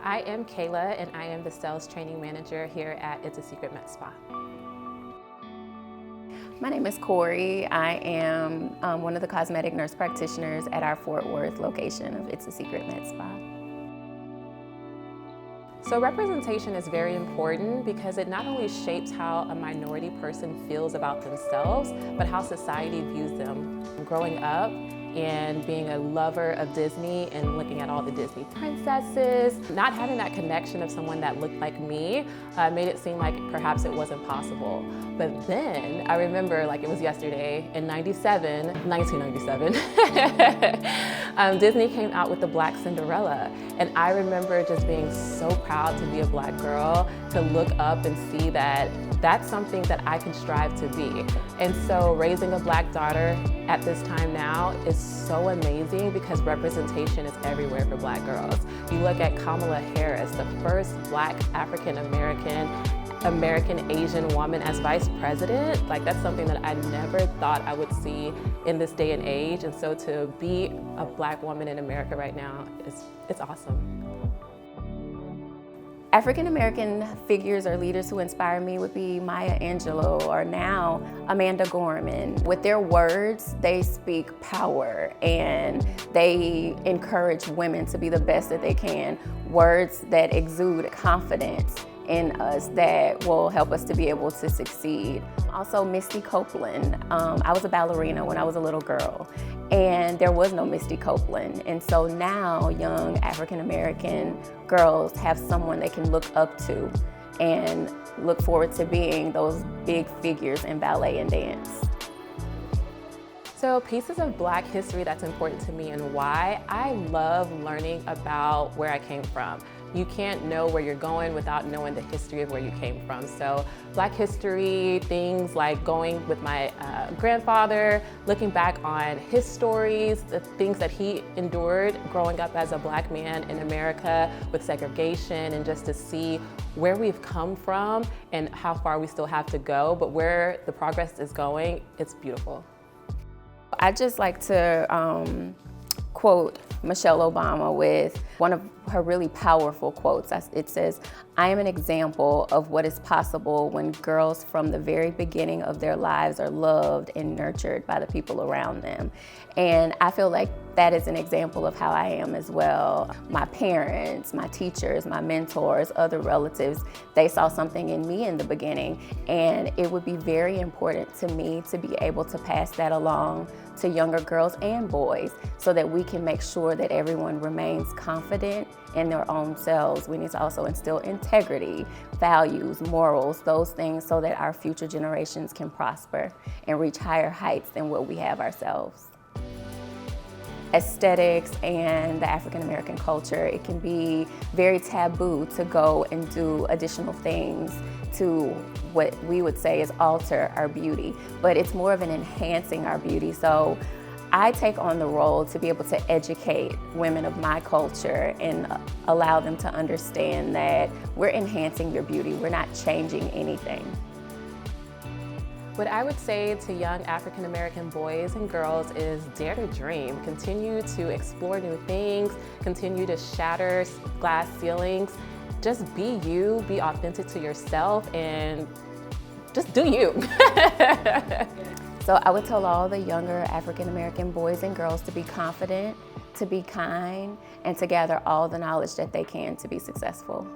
I am Kayla, and I am the sales training manager here at It's a Secret Med Spa. My name is Kori. I am one of the cosmetic nurse practitioners at our Fort Worth location of It's a Secret Med Spa. So representation is very important because it not only shapes how a minority person feels about themselves, but how society views them. Growing up and being a lover of Disney and looking at all the Disney princesses, not having that connection of someone that looked like me made it seem like perhaps it wasn't possible. But then I remember, like it was yesterday, in 1997, Disney came out with the Black Cinderella. And I remember just being so proud to be a Black girl, to look up and see that that's something that I can strive to be. And so raising a Black daughter at this time now is so amazing because representation is everywhere for Black girls. You look at Kamala Harris, the first Black African-American Asian woman as vice president. Like, that's something that I never thought I would see in this day and age. And so to be a Black woman in America right now, it's awesome. African-American figures or leaders who inspire me would be Maya Angelou or now Amanda Gorman. With their words, they speak power and they encourage women to be the best that they can. Words that exude confidence in us that will help us to be able to succeed. Also, Misty Copeland. I was a ballerina when I was a little girl, and there was no Misty Copeland. And so now young African-American girls have someone they can look up to and look forward to being those big figures in ballet and dance. So pieces of Black history that's important to me and why, I love learning about where I came from. You can't know where you're going without knowing the history of where you came from. So Black history, things like going with my grandfather, looking back on his stories, the things that he endured growing up as a Black man in America with segregation, and just to see where we've come from and how far we still have to go, but where the progress is going, it's beautiful. I just like to quote Michelle Obama with one of her really powerful quotes. It says, "I am an example of what is possible when girls from the very beginning of their lives are loved and nurtured by the people around them." And I feel like that is an example of how I am as well. My parents, my teachers, my mentors, other relatives, they saw something in me in the beginning, and it would be very important to me to be able to pass that along to younger girls and boys so that we can make sure that everyone remains confident in their own selves. We need to also instill integrity, values, morals, those things, so that our future generations can prosper and reach higher heights than what we have ourselves. Aesthetics and the African-American culture, it can be very taboo to go and do additional things to what we would say is alter our beauty, but it's more of an enhancing our beauty. So I take on the role to be able to educate women of my culture and allow them to understand that we're enhancing your beauty, we're not changing anything. What I would say to young African-American boys and girls is dare to dream, continue to explore new things, continue to shatter glass ceilings. Just be you, be authentic to yourself, and just do you. So I would tell all the younger African-American boys and girls to be confident, to be kind, and to gather all the knowledge that they can to be successful.